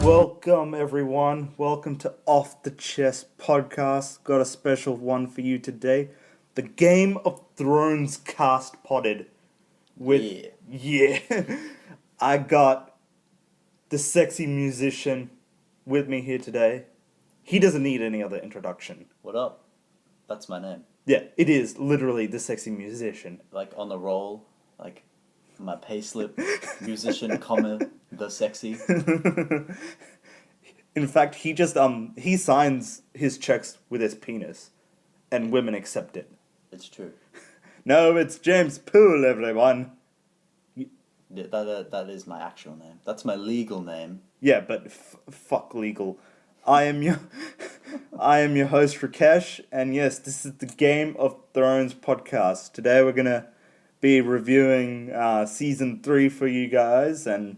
Welcome, everyone. Welcome to Off the Chest podcast. Got a special one for you today. The Game of Thrones cast potted. Yeah. I got the sexy musician with me here today. He doesn't need any other introduction. What up? That's my name. Yeah, it is literally the sexy musician. Like on the roll, like my payslip, musician, comma, the sexy. In fact, he signs his checks with his penis, and women accept it. It's true. No, it's James Poole, everyone. Yeah, that is my actual name. That's my legal name. Yeah, but fuck legal. I am your host Rakesh, and yes, this is the Game of Thrones podcast. Today we're gonna be reviewing season 3 for you guys, and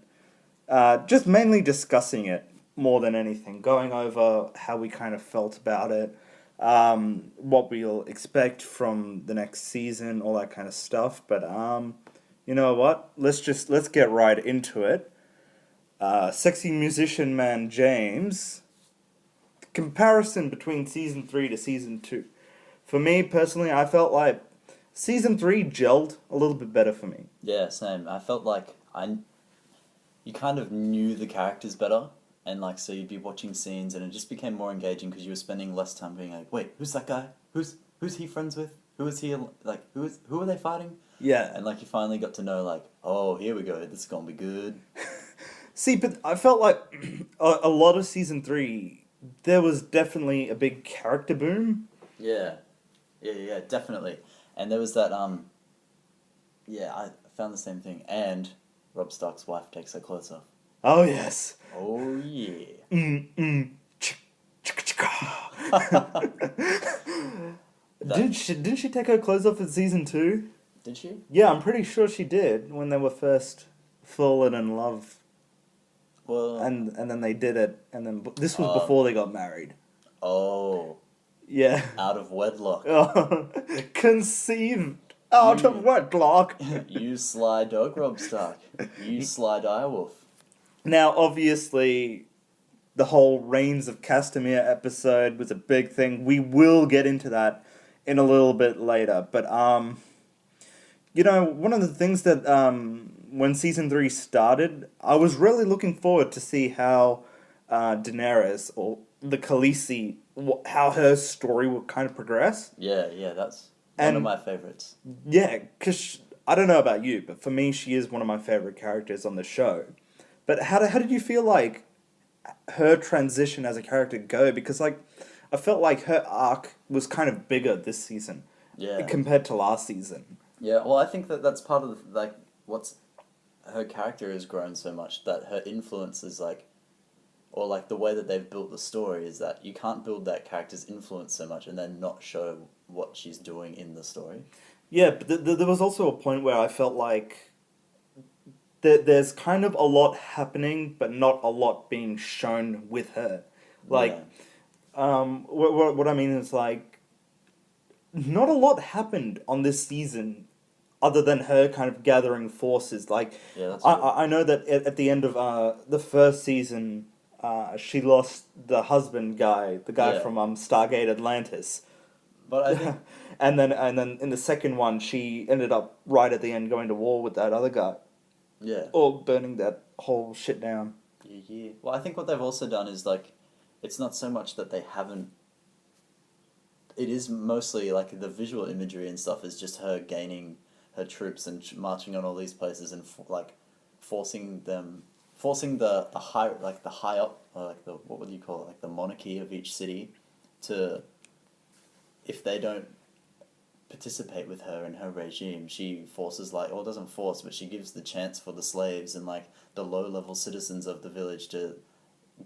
just mainly discussing it more than anything, going over how we kind of felt about it, what we'll expect from the next season, all that kind of stuff. But you know what? Let's get right into it. Sexy musician man James. Comparison between season 3 to season 2. For me personally, I felt like season 3 gelled a little bit better for me. Yeah, same. I felt like you kind of knew the characters better, and like so you'd be watching scenes, and it just became more engaging because you were spending less time being like, wait, who's that guy? Who's he friends with? Who is he like? Who are they fighting? Yeah. And like you finally got to know like, oh, here we go. This is gonna be good. See, but I felt like a lot of season 3, there was definitely a big character boom. Yeah, definitely. And there was that yeah, I found the same thing. And Rob Stark's wife takes her clothes off. Oh yes. Oh yeah. Didn't she take her clothes off in season 2? Did she? Yeah, I'm pretty sure she did when they were first fallen in love. Well, And then they did it, and then this was Oh. before they got married. oh, Yeah. out of wedlock. Conceived out You- of wedlock. You sly dog, Rob Stark. You sly direwolf. Now, obviously, the whole Reigns of Castamere episode was a big thing. We will get into that in a little bit later. But, you know, one of the things that, when season 3 started, I was really looking forward to see how Daenerys, or the Khaleesi, how her story would kind of progress. Yeah, that's one of And- my favorites. Yeah, because I don't know about you, but for me, she is one of my favorite characters on the show. But how did you feel like her transition as a character go? Because like, I felt like her arc was kind of bigger this season Yeah. compared to last season. Yeah, well, I think that's part of the, like what's her character has grown so much that her influence is like, or like the way that they've built the story is that you can't build that character's influence so much and then not show what she's doing in the story. Yeah, but there was also a point where I felt like there's kind of a lot happening, but not a lot being shown with her. Like, what I mean is like, not a lot happened on this season, other than her kind of gathering forces. Like, Yeah, that's I know that at the end of the first season, she lost the husband guy, the guy Yeah. from Stargate Atlantis. But I think And then in the second one, she ended up right at the end going to war with that other guy, yeah. or burning that whole shit down. Yeah. Well, I think what they've also done is like, it's not so much that they haven't. It is mostly like the visual imagery and stuff is just her gaining her troops and marching on all these places and like forcing the high up like the what would you call it, like the monarchy of each city to, if they don't participate with her in her regime, she forces like, or doesn't force, but she gives the chance for the slaves and like the low level citizens of the village to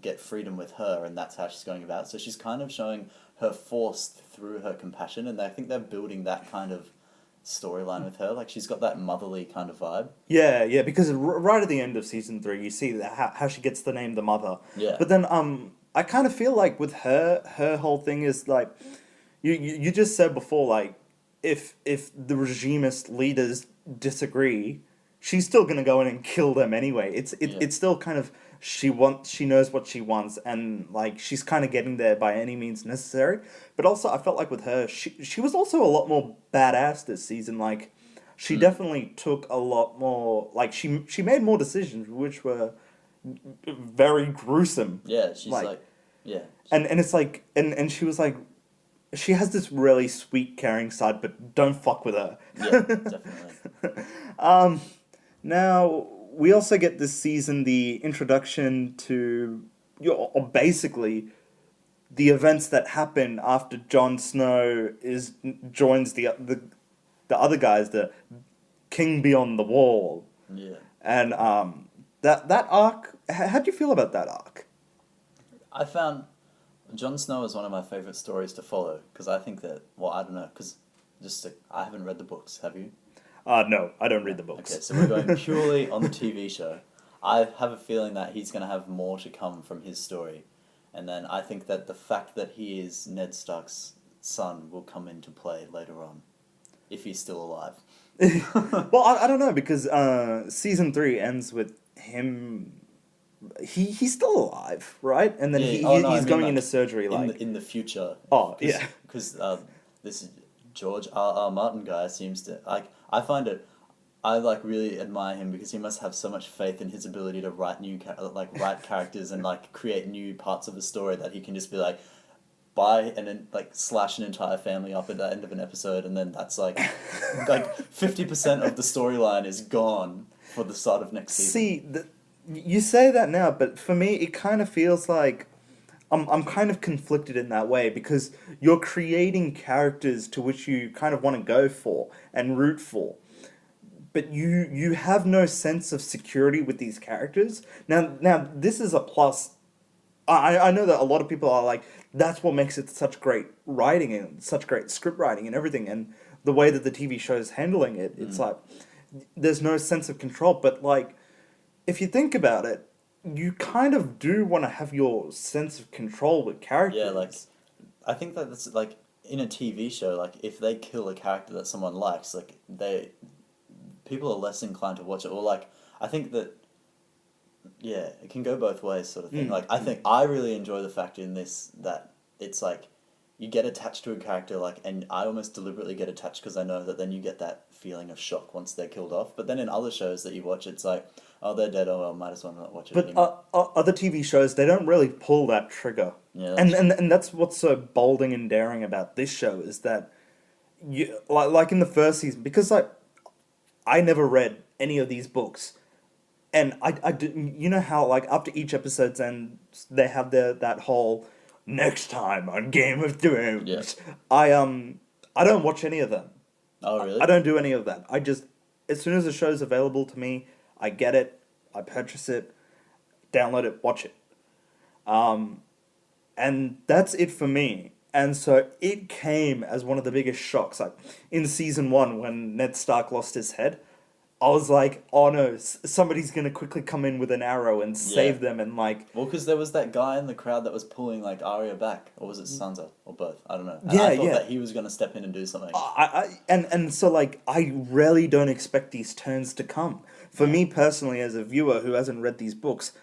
get freedom with her, and that's how she's going about. So she's kind of showing her force through her compassion, and I think they're building that kind of storyline with her. Like she's got that motherly kind of vibe. Yeah, because right at the end of season 3, you see how she gets the name the Mother. Yeah. But then I kind of feel like with her whole thing is like, you just said before, like, if the regimist leaders disagree, she's still gonna go in and kill them anyway. It's still kind of she knows what she wants, and like she's kind of getting there by any means necessary. But also, I felt like with her, she was also a lot more badass this season. Like she definitely took a lot more. Like she made more decisions, which were very gruesome. Yeah, she's Like- like, yeah, And it's like and she was like, she has this really sweet, caring side, but don't fuck with her. yeah, definitely. Now, we also get this season the introduction to, or basically, the events that happen after Jon Snow joins the other guys, the King Beyond the Wall, Yeah. and that arc. How do you feel about that arc? I found Jon Snow is one of my favorite stories to follow because I think that, well, I don't know, because I haven't read the books. Have you? No, I don't read the books. Okay, so we're going purely on the TV show. I have a feeling that he's going to have more to come from his story. And then I think that the fact that he is Ned Stark's son will come into play later on, if he's still alive. Well, I don't know, because season 3 ends with him. He's still alive, right? And then Yeah, he's I mean, going like, into surgery, like in the future. Oh, yeah. Because this George R. Martin guy seems to I find it. I like really admire him because he must have so much faith in his ability to write write characters and like create new parts of a story that he can just be like, buy and then like slash an entire family up at the end of an episode, and then that's like 50% of the storyline is gone for the start of next season. See, you say that now, but for me, it kind of feels like I'm kind of conflicted in that way, because you're creating characters to which you kind of want to go for and root for, but you have no sense of security with these characters. Now this is a plus. I know that a lot of people are like, that's what makes it such great writing and such great script writing and everything, and the way that the TV show is handling it, it's like there's no sense of control. But like, if you think about it, you kind of do want to have your sense of control with characters. Yeah, like I think that that's like in a TV show, like if they kill a character that someone likes, like people are less inclined to watch it. Or like I think that yeah, it can go both ways, sort of thing. Mm. Like I think I really enjoy the fact in this that it's like you get attached to a character, like, and I almost deliberately get attached because I know that then you get that feeling of shock once they're killed off. But then in other shows that you watch, it's like, oh, they're dead. Oh well, might as well not watch it But anymore. other TV shows, they don't really pull that trigger. Yeah, And that's what's so bolding and daring about this show, is that you like in the first season, because like I never read any of these books, and I didn't, you know how like after each episode's end they have that whole next time on Game of Thrones. Yeah. I don't watch any of them. Oh really? I don't do any of that. I just, as soon as the show's available to me, I get it, I purchase it, download it, watch it. And that's it for me. And so it came as one of the biggest shocks. Like in season 1, when Ned Stark lost his head, I was like, oh no, somebody's gonna quickly come in with an arrow and save them, and like... Well, because there was that guy in the crowd that was pulling like Arya back, or was it Sansa, or both? I don't know. And Yeah, I thought yeah. that he was gonna step in and do something. And so like I really don't expect these turns to come. For me personally, as a viewer who hasn't read these books,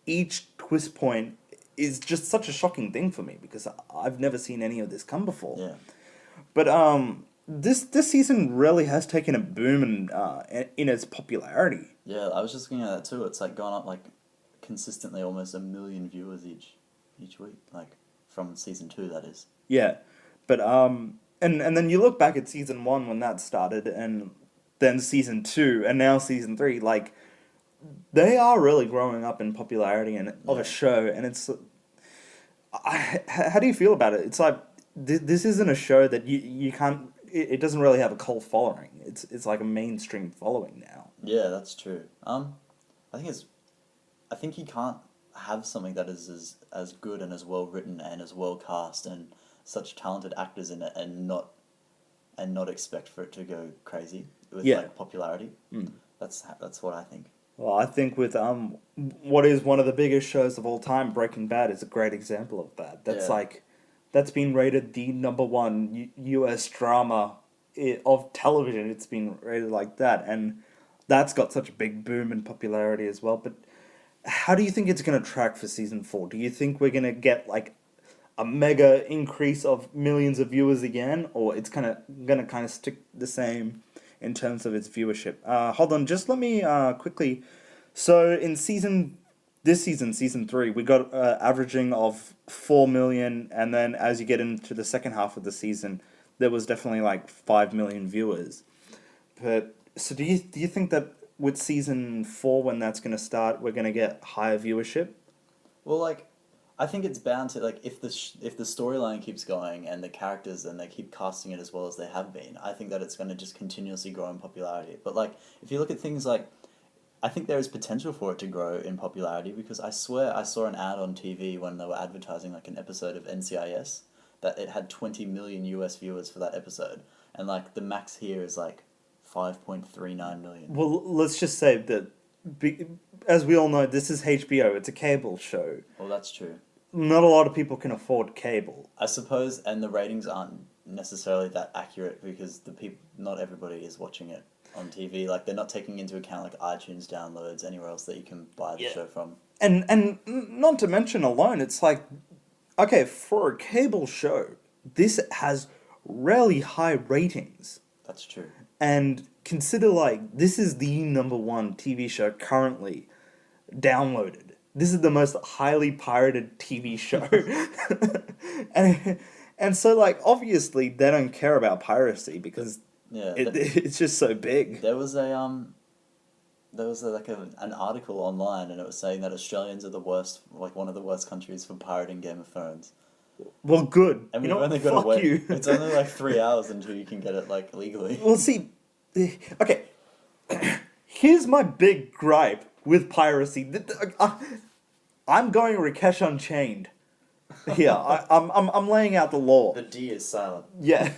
each twist point is just such a shocking thing for me, because I've never seen any of this come before. Yeah. But this season really has taken a boom in its popularity. Yeah, I was just looking at that too. It's like gone up like consistently almost 1 million viewers each week, like from season 2, that is. Yeah, but and then you look back at season 1 when that started, and then season 2, and now season 3. Like, they are really growing up in popularity and of Yeah. a show, and it's. How do you feel about it? It's like this isn't a show that you can't. It doesn't really have a cult following. It's like a mainstream following now. Yeah, that's true. I think you can't have something that is as good and as well written and as well cast and such talented actors in it and not expect for it to go crazy with Yeah. like popularity. Mm. That's what I think. Well, I think with what is one of the biggest shows of all time, Breaking Bad, is a great example of that. That's Yeah. like, that's been rated the #1 U.S. drama of television. It's been rated like that, and that's got such a big boom in popularity as well. But how do you think it's going to track for season 4? Do you think we're going to get like a mega increase of millions of viewers again, or it's going to kind of stick the same in terms of its viewership? Hold on, just let me quickly. So in this season, season 3, we got averaging of 4 million, and then as you get into the second half of the season, there was definitely like 5 million viewers. But so do you think that with season 4, when that's going to start, we're going to get higher viewership? Well, like, I think it's bound to, like, if the storyline keeps going and the characters and they keep casting it as well as they have been, I think that it's going to just continuously grow in popularity. But like, if you look at things like, I think there is potential for it to grow in popularity, because I swear I saw an ad on TV when they were advertising like an episode of NCIS that it had 20 million US viewers for that episode, and like the max here is like 5.39 million. Well, let's just say that, as we all know, this is HBO. It's a cable show. Well, that's true. Not a lot of people can afford cable. I suppose, and the ratings aren't necessarily that accurate because not everybody is watching it on TV. Like, they're not taking into account like iTunes downloads, anywhere else that you can buy the show from. And not to mention alone, it's like, okay, for a cable show, this has really high ratings. That's true. And consider, like, this is the #1 TV show currently downloaded. This is the most highly pirated TV show. and so, like, obviously they don't care about piracy because it's just so big. There was an article online, and it was saying that Australians are the worst, like one of the worst countries for pirating Game of Thrones. Well, good. And we've only got to wait. It's only like 3 hours until you can get it like legally. Well, see, okay. Here's my big gripe with piracy. I'm going Rakesh Unchained. Here, I'm laying out the law. The D is silent. Yeah.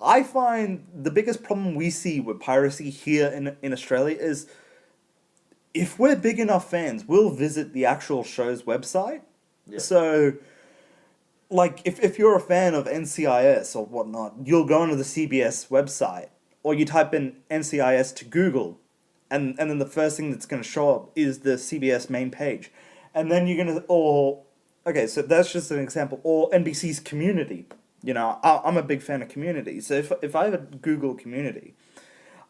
I find the biggest problem we see with piracy here in Australia is, if we're big enough fans, we'll visit the actual show's website. Yeah. So, like, if you're a fan of NCIS or whatnot, you'll go onto the CBS website, or you type in NCIS to Google, and then the first thing that's going to show up is the CBS main page. And then you're going to, okay, so that's just an example, or NBC's Community. You know, I'm a big fan of Community, so if I have a Google Community,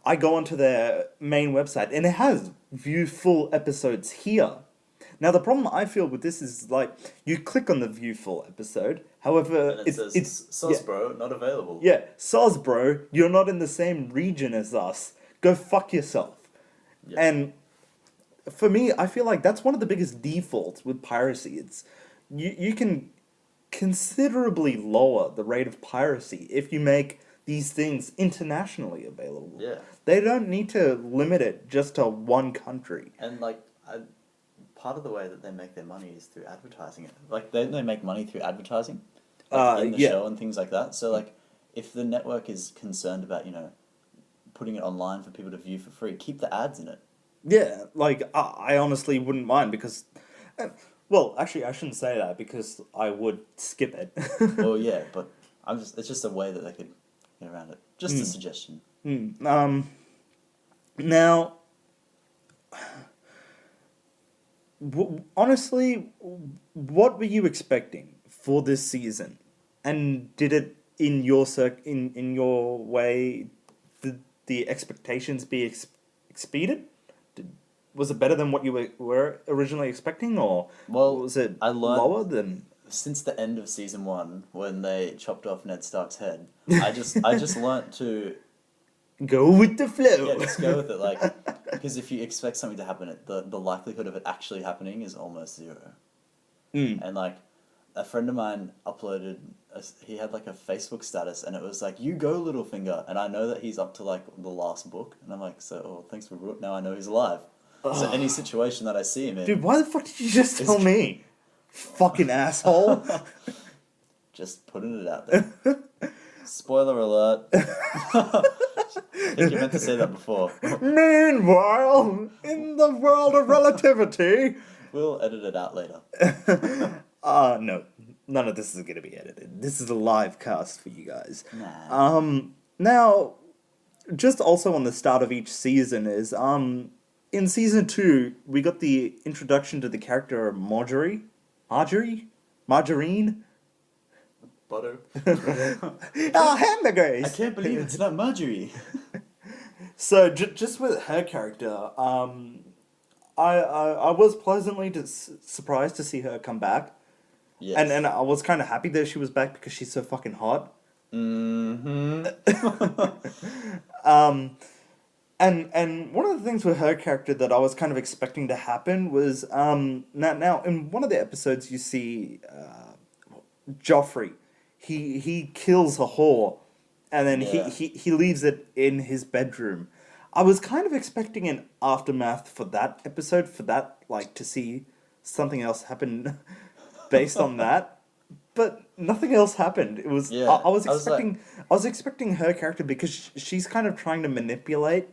I go onto their main website, and it has view full episodes here. Now, the problem I feel with this is, like, you click on the view full episode, however, And it says, "Sos, bro, not available." Yeah, soz, bro, you're not in the same region as us. Go fuck yourself. Yeah. And for me, I feel like that's one of the biggest defaults with piracy. It's you can considerably lower the rate of piracy if you make these things internationally available. Yeah. They don't need to limit it just to one country. And like, part of the way that they make their money is through advertising it. Like, they make money through advertising, like, in the show and things like that. So like, if the network is concerned about, you know, putting it online for people to view for free, keep the ads in it. Yeah, like, I honestly wouldn't mind because... well, actually, I shouldn't say that because I would skip it. Well, yeah, but it's just a way that they could get around it. Just a suggestion. Now... honestly, what were you expecting for this season? And did it, in your way, did the expectations be exceeded? Was it better than what you were originally expecting, or was it lower than... Since the end of season 1, when they chopped off Ned Stark's head, I just learnt to... Go with the flow. Yeah, just go with it, like, because if you expect something to happen, the likelihood of it actually happening is almost 0. And like, a friend of mine uploaded, he had like a Facebook status, and it was like, "You go, Littlefinger," and I know that he's up to like the last book, and I'm like, thanks for now I know he's alive. So any situation that I see him in, dude, why the fuck did you just tell me? Fucking asshole. Just putting it out there. Spoiler alert. I think you meant to say that before. Meanwhile, in the world of relativity... We'll edit it out later. No. None of this is going to be edited. This is a live cast for you guys. Nah. Now, just also on the start of each season is in season 2 we got the introduction to the character of Margarine. Butter. Oh, hamburgers. I can't believe it's not Marjorie. So just with her character, I was pleasantly surprised to see her come back, Yes. and I was kind of happy that she was back because she's so fucking hot. Mm-hmm. And one of the things with her character that I was kind of expecting to happen was now in one of the episodes you see Joffrey, he kills a whore, and then Yeah. he leaves it in his bedroom. I was kind of expecting an aftermath for that episode, for that like to see something else happen based on that. But nothing else happened. It was Yeah, I was I was like- expecting her character because she's kind of trying to manipulate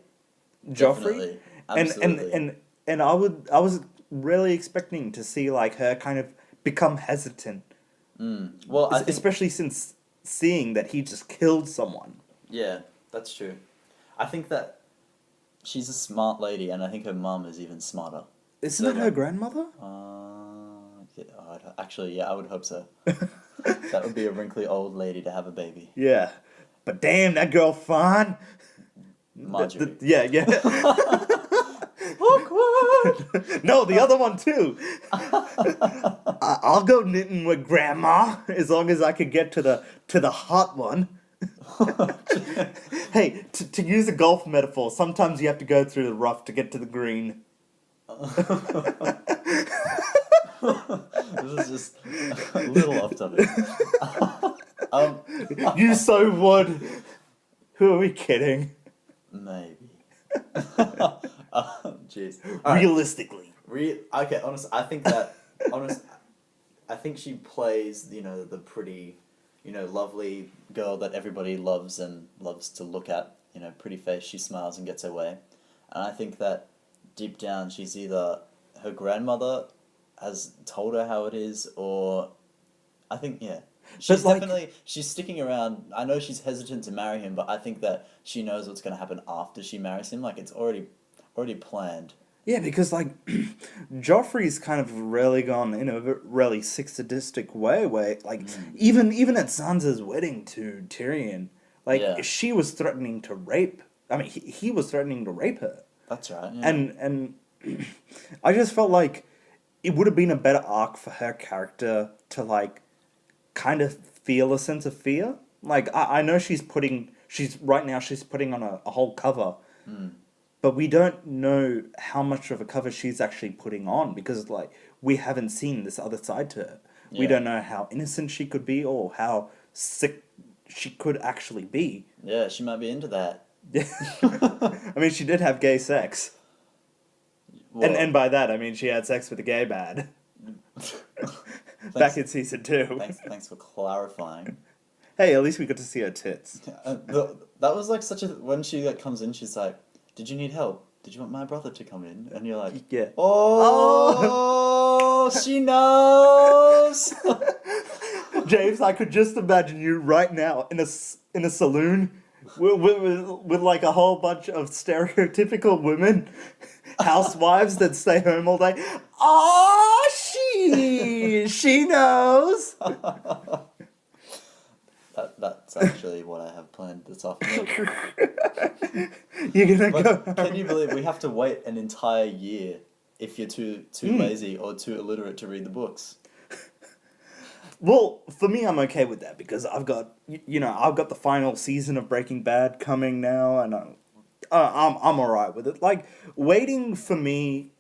Joffrey, Definitely. and Absolutely. and I was really expecting to see like her kind of become hesitant, Well, I think especially since seeing that he just killed someone. yeah, that's true. I think that she's a smart lady, and I think her mum is even smarter. Isn't So, that her like, grandmother? Yeah, actually, yeah, I would hope so. That would be a wrinkly old lady to have a baby. Yeah, but damn, that girl fine. Marjorie. Yeah. Awkward. No, the other one too. I'll go knitting with grandma as long as I can get to the hot one. Hey, to use a golf metaphor, sometimes you have to go through the rough to get to the green. This is just a little off topic. You so would. Who are we kidding? Maybe. Jeez. Alright. Realistically. Okay, I think she plays, the pretty, lovely girl that everybody loves and loves to look at, pretty face, she smiles and gets her way. And I think that deep down she's either her grandmother has told her how it is, or I think, yeah. She's like- definitely, she's sticking around. I know she's hesitant to marry him, but I think that she knows what's going to happen after she marries him. Like, it's already planned. Yeah, because like Joffrey's kind of really gone in a really sadistic way where like even at Sansa's wedding to Tyrion, like Yeah. she was threatening to rape. I mean, he was threatening to rape her. That's right. Yeah. And I just felt like it would have been a better arc for her character to like kind of feel a sense of fear. Like I know she's putting on a whole cover, but we don't know how much of a cover she's actually putting on because like we haven't seen this other side to her. We Yeah. don't know how innocent she could be or how sick she could actually be. Yeah, she might be into that. I mean, she did have gay sex. Well, And by that, I mean she had sex with a gay man. Back in season 2. thanks for clarifying. Hey, at least we got to see her tits. That was like such a when she like comes in, she's like, "Did you need help? Did you want my brother to come in?" And you're like, Yeah. "Oh, she knows." James, I could just imagine you right now in a saloon with like a whole bunch of stereotypical women, housewives that stay home all day. Oh, she knows. That's actually what I have planned this afternoon. You're gonna But go. can you believe we have to wait an entire year if you're too lazy or too illiterate to read the books? Well, for me, I'm okay with that because I've got I've got the final season of Breaking Bad coming now, and I'm alright with it. Like waiting for me,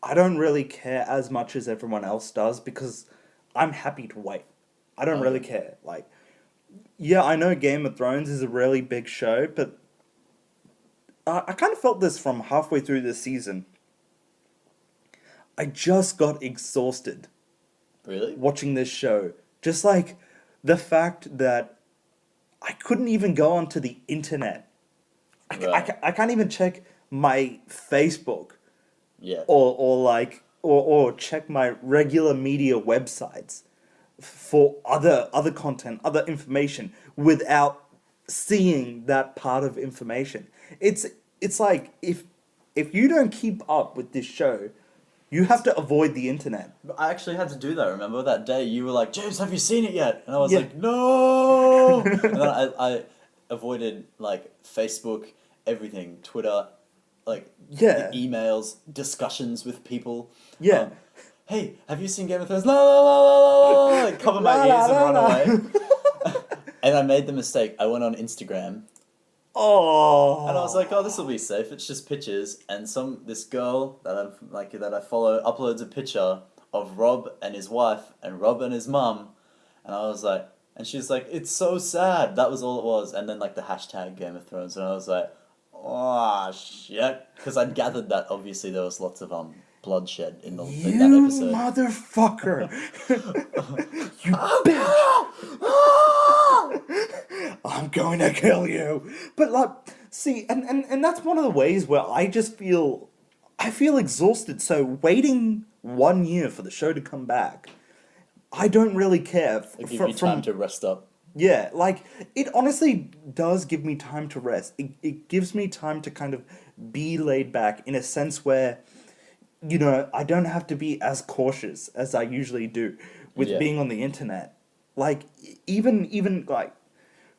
I don't really care as much as everyone else does because I'm happy to wait. I don't really care. Like, yeah, I know Game of Thrones is a really big show, but I kind of felt this from halfway through this season. I just got exhausted Really? watching this show. Just like the fact that I couldn't even go onto the internet. I can't even check my Facebook Yeah. or check my regular media websites for other content, other information without seeing that part of information. It's like if you don't keep up with this show, you have to avoid the internet. But I actually had to do that. Remember that day you were like, James, have you seen it yet? And I was Yeah. like, no. And then I avoided like Facebook, everything, Twitter, like Yeah. the emails, discussions with people. Yeah. Hey, have you seen Game of Thrones? La la la la la la. Like, cover my La, ears la, and la, run la. away. And I made the mistake. I went on Instagram Oh. and I was like, oh, this will be safe. It's just pictures. And this girl that I follow uploads a picture of Rob and his wife and Rob and his mum. And I was like, and she's like, it's so sad. That was all it was. And then like the hashtag Game of Thrones. And I was like, oh, shit. Because I'd gathered that obviously there was lots of bloodshed in that You episode. motherfucker. You bitch. I'm going to kill you. But like, see, and that's one of the ways where I feel exhausted. So waiting 1 year for the show to come back, I don't really care. It gives you time to rest up. Yeah, like, it honestly does give me time to rest. It gives me time to kind of be laid back in a sense where, you know, I don't have to be as cautious as I usually do with Yeah. being on the internet. Like, even like,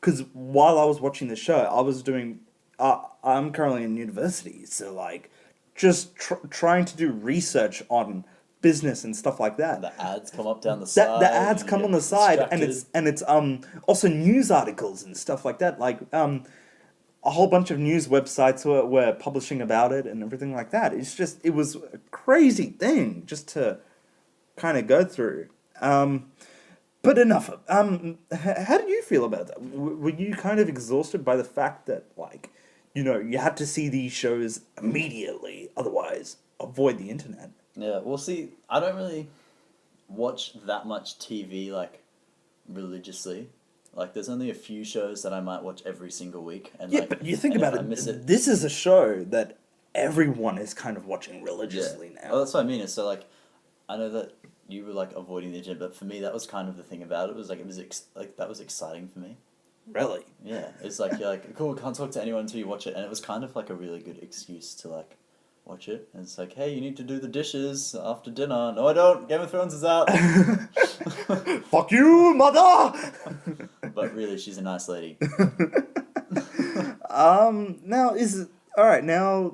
because while I was watching the show, I was doing, I'm currently in university, so like, just trying to do research on business and stuff like that. The ads come up down the side. The ads you come get on the side, and distracted. it's also news articles and stuff like that. Like a whole bunch of news websites were publishing about it and everything like that. It was a crazy thing just to kind of go through. But enough. How did you feel about that? Were you kind of exhausted by the fact that, like, you know, you had to see these shows immediately, otherwise avoid the internet? Yeah, well, see, I don't really watch that much TV, like, religiously. Like, there's only a few shows that I might watch every single week. And Yeah, like, but you think and about if it, I miss it. this is a show that everyone is kind of watching Yeah. religiously now. Well, that's what I mean. So, like, I know that you were, like, avoiding the gym, but for me, that was kind of the thing about it. Was, like, that was exciting for me. Really? Yeah, it's like, you're like, cool, can't talk to anyone until you watch it. And it was kind of, like, a really good excuse to, like, watch it. And it's like, hey, you need to do the dishes after dinner. No, I don't. Game of Thrones is out. Fuck you, mother! But really, she's a nice lady. Now now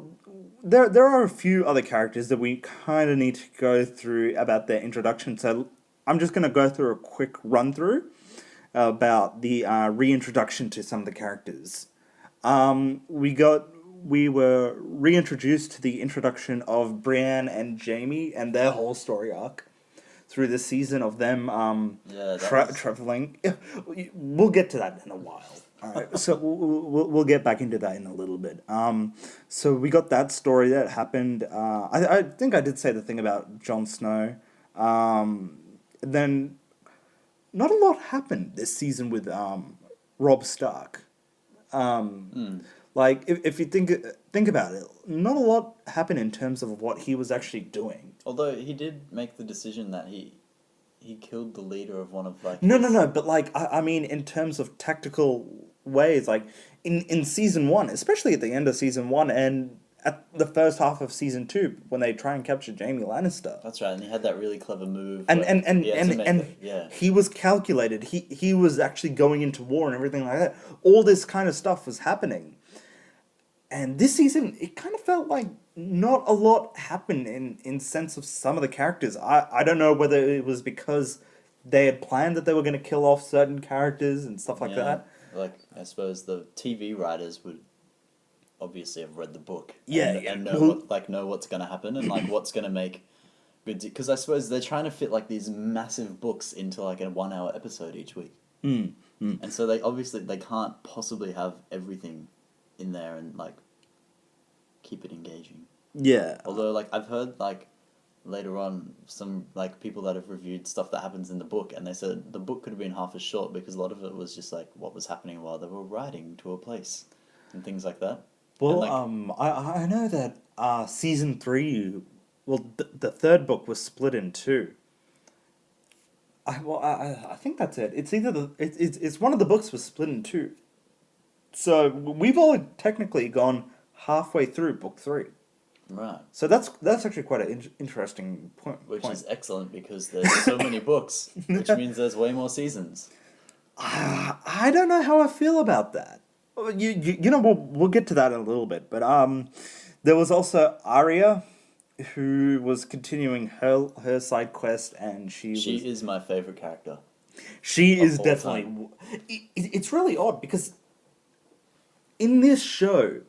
there are a few other characters that we kind of need to go through about their introduction. So I'm just gonna go through a quick run through about the reintroduction to some of the characters. We were reintroduced to the introduction of Brienne and Jaime and their whole story arc through the season of them Yeah, that was- traveling. We'll get to that in a while. All right, so we'll get back into that in a little bit. So we got that story that happened. I think I did say the thing about Jon Snow. Then not a lot happened this season with Robb Stark. Like if you think about it, not a lot happened in terms of what he was actually doing. Although he did make the decision that he killed the leader of one of like No, but like I mean in terms of tactical ways, like in season one, especially at the end of season one and at the first half of season two, when they try and capture Jaime Lannister. That's right, and he had that really clever move. And where and he had to make and he was calculated. He was actually going into war and everything like that. All this kind of stuff was happening. And this season, it kind of felt like not a lot happened in sense of some of the characters. I don't know whether it was because they had planned that they were going to kill off certain characters and stuff like that. Like I suppose the TV writers would obviously have read the book. Yeah, and, yeah. and know what's going to happen and like what's going to make good. Because I suppose they're trying to fit like these massive books into like a 1 hour episode each week. And so they can't possibly have everything in there and like keep it engaging. Yeah. Although like I've heard like later on some like people that have reviewed stuff that happens in the book and they said the book could have been half as short because a lot of it was just like what was happening while they were riding to a place and things like that. Well, And, like, I know that season 3, well, the third book was split in two. I think that's it. It's either it's one of the books was split in two. So we've all technically gone halfway through book 3. Right. So that's actually quite an interesting point. Which is excellent because there's so many books, which means there's way more seasons. I don't know how I feel about that. You know we'll get to that in a little bit, but there was also Arya, who was continuing her side quest, and She was is my favorite character. she is all definitely. It's really odd because in this show,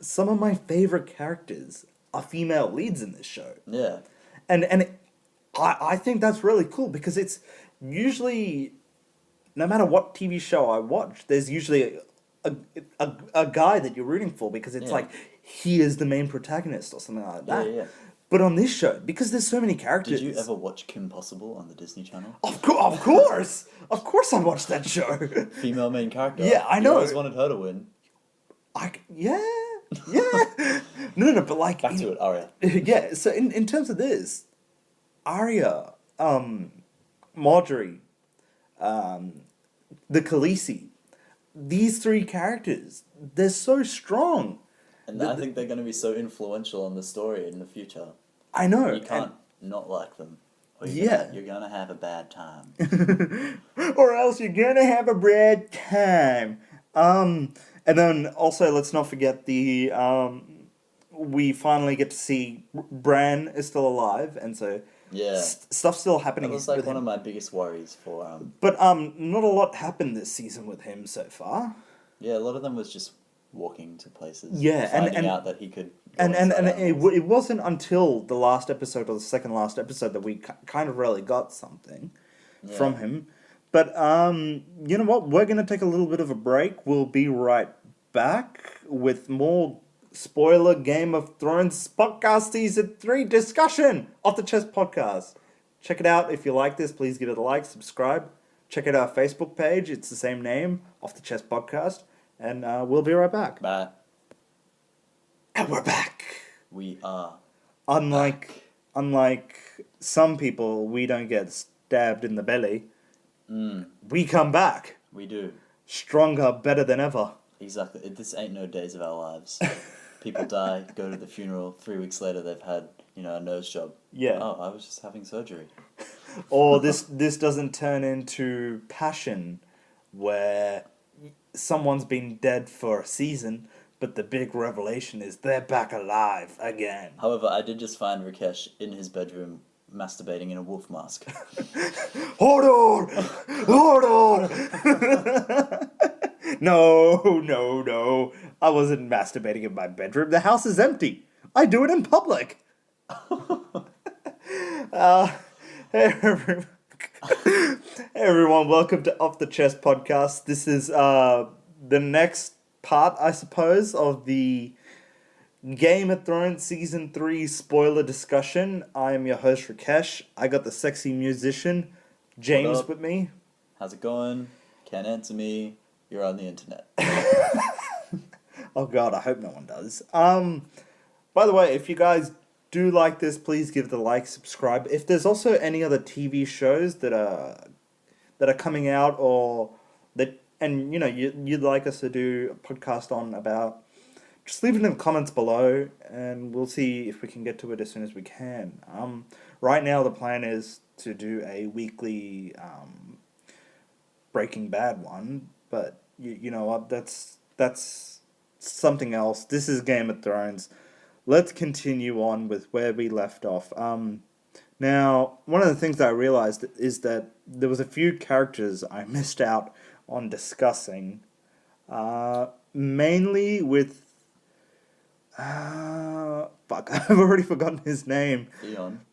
some of my favorite characters are female leads in this show. Yeah. I think that's really cool because it's usually, no matter what TV show I watch, there's usually a guy that you're rooting for because it's Yeah. like he is the main protagonist or something like Yeah, that. yeah. But on this show, because there's so many characters. Did you ever watch Kim Possible on the Disney Channel? Of course, I watched that show. Female main character. Yeah, I You know. always wanted her to win. Yeah. No, but like Back to it, Arya. yeah. So in terms of this, Arya, Marjorie, the Khaleesi, these 3 characters, they're so strong. And I think they're going to be so influential on the story in the future. I know. You can't not like them. Or Yeah. You're going to have a bad time. Or else you're gonna have a bad time. And then also let's not forget the we finally get to see Bran is still alive, and so Yeah. stuff's still That happening was like with one him. of my biggest worries for... But not a lot happened this season with him so far. Yeah, a lot of them was just walking to places. Yeah, finding out that he could... go And inside animals. it wasn't until the last episode or the second last episode that we kind of really got something Yeah. from him. But you know what? We're gonna take a little bit of a break. We'll be right back with more spoiler Game of Thrones podcast season 3 discussion of the Chess Podcast. Check it out if you like this. Please give it a like, subscribe. Check out our Facebook page. It's the same name, Off the Chess Podcast. And we'll be right back. But And we're back. we are... Unlike some people, we don't get stabbed in the belly. We come back We do. stronger, better than ever. Exactly. This ain't no days of our lives. People die, go to the funeral, 3 weeks later they've had, a nose job. Yeah. Oh, I was just having surgery. Or this doesn't turn into Passion, where someone's been dead for a season, but the big revelation is they're back alive again. However, I did just find Rakesh in his bedroom masturbating in a wolf mask. Hold on! Hold on! No. I wasn't masturbating in my bedroom. The house is empty. I do it in public. Hey everyone, welcome to Off the Chess Podcast. This is the next part, I suppose, of the Game of Thrones Season 3 spoiler discussion. I am your host, Rakesh. I got the sexy musician, James, up? with me. How's it going? Can't answer me. You're on the internet. Oh god, I hope no one does. By the way, if you guys do like this, please give it a like, subscribe. If there's also any other TV shows that are coming out or that you'd like us to do a podcast on about, just leave it in the comments below and we'll see if we can get to it as soon as we can. Right now the plan is to do a weekly Breaking Bad one, but you know what, that's something else. This is Game of Thrones. Let's continue on with where we left off. Now, one of the things that I realized is that there was a few characters I missed out on discussing, mainly with fuck, I've already forgotten his name.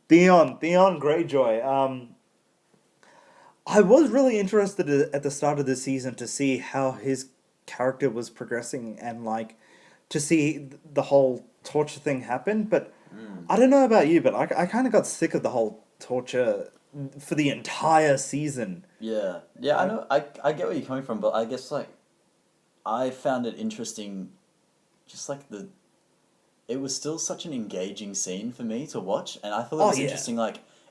Theon Greyjoy. I was really interested at the start of the season to see how his character was progressing and to see the whole torture thing happen, but I don't know about you, but I kind of got sick of the whole torture for the entire season. Yeah, I know. I get where you're coming from, but I guess I found it interesting. Just it was still such an engaging scene for me to watch, and I thought it was interesting.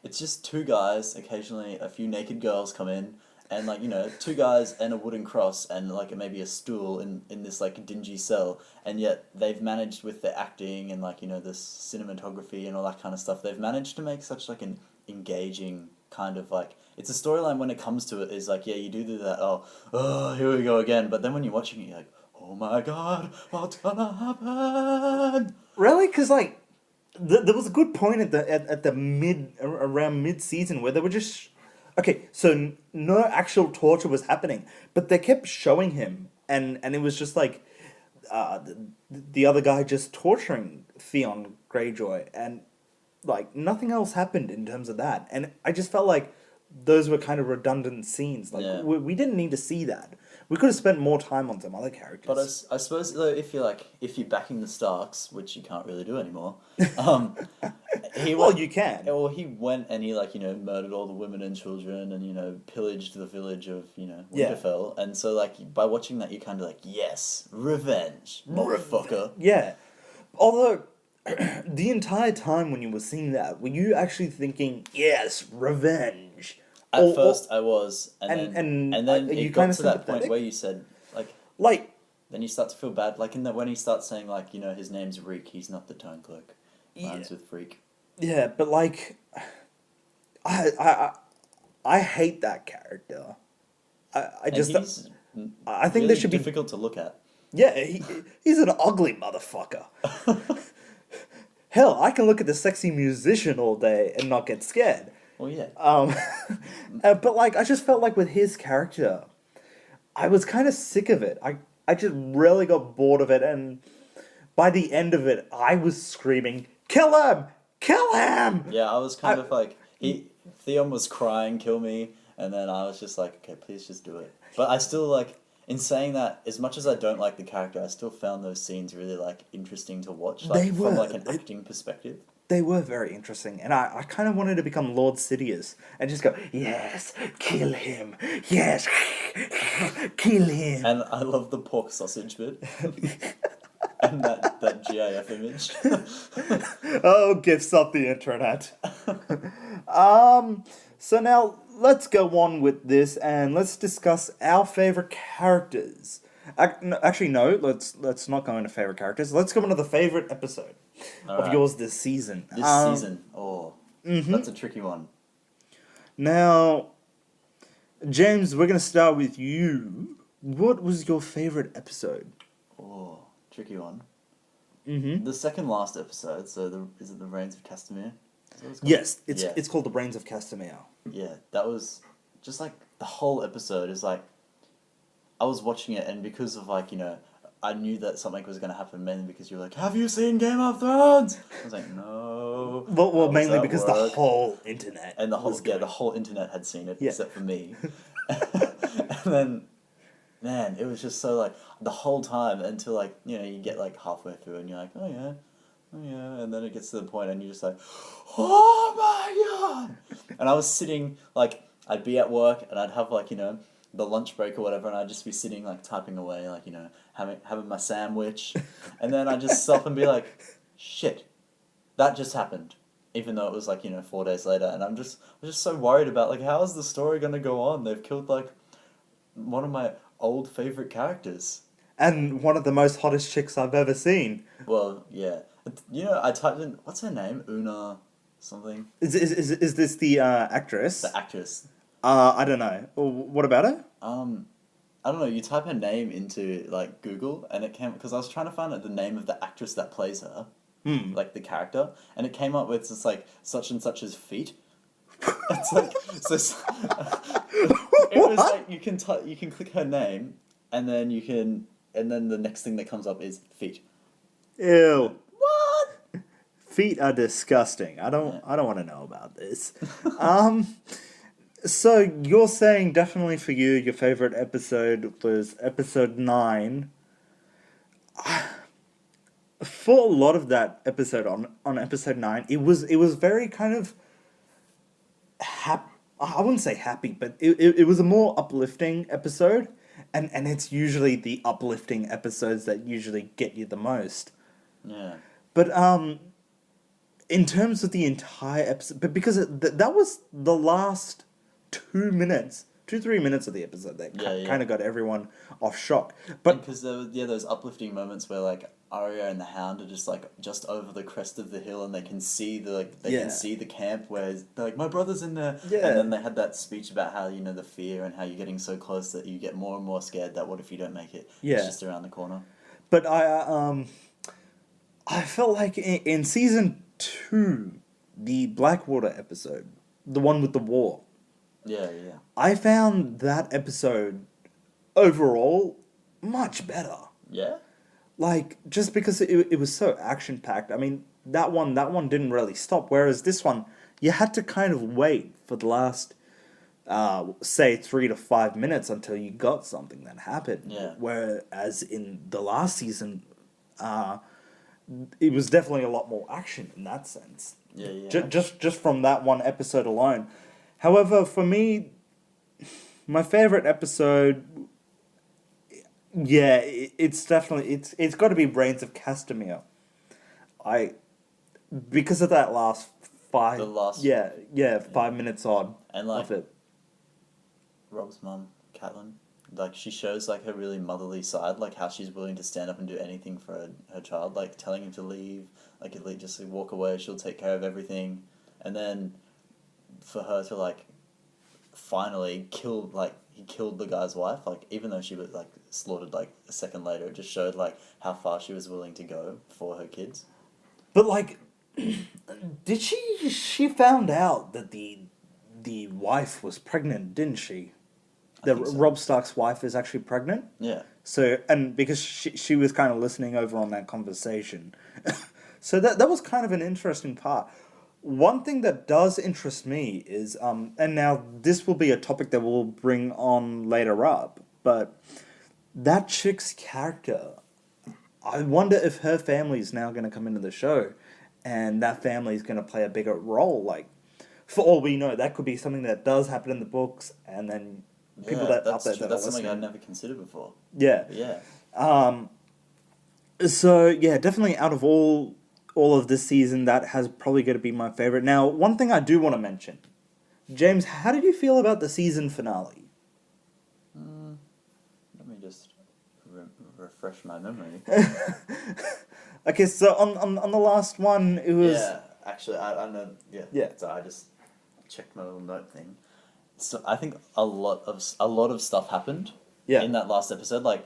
It's just two guys. Occasionally, a few naked girls come in, and like, you know, two guys and a wooden cross and like maybe a stool in this like dingy cell, and yet they've managed with the acting and like, you know, the cinematography and all that kind of stuff, they've managed to make such like an engaging kind of like, it's a storyline when it comes to it is like, yeah, you do that, oh, here we go again, but then when you're watching it, you're like, oh my god, what's gonna happen? Really? Because like, there was a good point at the around mid season where they were just okay. So no actual torture was happening, but they kept showing him, and it was just like, the other guy just torturing Theon Greyjoy, and like nothing else happened in terms of that, and I just felt like those were kind of redundant scenes. Like Yeah. we didn't need to see that. We could have spent more time on some other characters. But I suppose though, if you're backing the Starks, which you can't really do anymore, he well, went, you can. well, he went and he like, you know, murdered all the women and children and, you know, pillaged the village of, you know, Yeah. Winterfell, and so like by watching that you're kind of like, yes, revenge, motherfucker. Yeah. Although, the entire time when you were seeing that, were you actually thinking, yes, revenge? At Or- first I was, and- and then are you it got kinda to that point sympathetic? where you said like, like, then you start to feel bad, like in the when he starts saying like, you know, his name's Reek, he's not the Tone Clerk, rhymes with freak. yeah, but like, I hate that character. I And just, he's I think really there should be, difficult to look at. yeah, he's an ugly motherfucker. Hell, I can look at the sexy musician all day and not get scared. Well, yeah. But like, I just felt like with his character, I was kind of sick of it. I just really got bored of it, and by the end of it, I was screaming, "Kill him! Kill him!" Yeah, I was kind of like Theon was crying, "Kill me," and then I was just like, "Okay, please just do it." But I still like, in saying that, as much as I don't like the character, I still found those scenes really like interesting to watch, like They from were. like an acting perspective. They were very interesting, and I kind of wanted to become Lord Sidious and just go, "Yes, kill him! Yes, kill him!" And I love the pork sausage bit. And that GIF image. Oh, gifts of the internet. So now let's go on with this and let's discuss our favorite characters. Actually, no. Let's not go into favorite characters. Let's go into the favorite episode of Alright. yours this season. This season, that's a tricky one. Now, James, we're gonna start with you. What was your favorite episode? Oh, tricky one. Mm-hmm. The second last episode. So is it the Reigns of Castamere? Is that what it's called? Yes, Yeah. it's called The Brains of Castamere. Yeah, that was just like the whole episode is like, I was watching it and because of like, you know, I knew that something was going to happen mainly because you were like, have you seen Game of Thrones? I was like, no. Well, How does mainly that because the work?" whole internet And the whole was yeah, going. the whole internet had seen it Yeah. except for me. And then, man, it was just so like the whole time until like, you know, you get like halfway through and you're like, oh yeah, and then it gets to the point and you're just like, oh my god! And I was sitting like, I'd be at work and I'd have like, you know, the lunch break or whatever, and I'd just be sitting like typing away, like, you know, having my sandwich, and then I'd just stop and be like, shit, that just happened. Even though it was like, you know, 4 days later, and I was just so worried about like, how is the story gonna go on? They've killed like one of my old favorite characters. And one of the most hottest chicks I've ever seen. Well, yeah, you know, I typed in what's her name, Una, something, Is this the actress? the actress. I don't know. What about her? I don't know. You type her name into like Google, and it came because I was trying to find out the name of the actress that plays her, like the character, and it came up with just like such and such's feet. It's like so. It was like you can click her name, and then the next thing that comes up is feet. Ew. What? Feet are disgusting. I don't want to know about this. So you're saying definitely for you, your favorite episode was episode 9. For a lot of that episode on episode 9, it was very kind of I wouldn't say happy, but it was a more uplifting episode, and it's usually the uplifting episodes that usually get you the most. Yeah. But in terms of the entire episode, but because that was the last 2 minutes 2-3 minutes of the episode that Yeah, kind of got everyone off shock. But because there were those uplifting moments where like Arya and the Hound are just over the crest of the hill and they can see Yeah. can see the camp where they're like, my brother's in there. Yeah. And then they had that speech about how, the fear and how you're getting so close that you get more and more scared that what if you don't make it? Yeah. It's just around the corner. But I felt like in season 2, the Blackwater episode, the one with the war, Yeah. I found that episode overall much better. Yeah? Like, just because it was so action packed. I mean, that one didn't really stop. Whereas this one, you had to kind of wait for the last, say, 3 to 5 minutes until you got something that happened. Yeah. Whereas in the last season, it was definitely a lot more action in that sense. Yeah. Just from that one episode alone. However, for me, my favorite episode, yeah, it's definitely it's got to be Brains of Castamere. Because of that last 5 The last- 5 minutes odd And like of it. Rob's mum, Catelyn, like she shows like her really motherly side, like how she's willing to stand up and do anything for her child, like telling him to leave, like just like, walk away, she'll take care of everything, and then for her to like finally he killed the guy's wife, like even though she was like slaughtered like a second later, it just showed like how far she was willing to go for her kids. But like, did she found out that the wife was pregnant, didn't she? That think so. Robb Stark's wife is actually pregnant. Yeah. So, and because she was kind of listening over on that conversation. So that was kind of an interesting part. One thing that does interest me is, and now this will be a topic that we'll bring on later up, but that chick's character, I wonder if her family is now going to come into the show and that family is going to play a bigger role. Like, for all we know, that could be something that does happen in the books, and then people that out there that that's are something I'd listening. never considered before. Yeah. Yeah. So yeah, definitely out of all of this season, that has probably going to be my favorite. Now, one thing I do want to mention, James, how did you feel about the season finale? Let me just refresh my memory. Okay, so on the last one, it was Yeah, actually, I know. Yeah. Yeah. So I just checked my little note thing. So I think a lot of stuff happened. Yeah. In that last episode, like,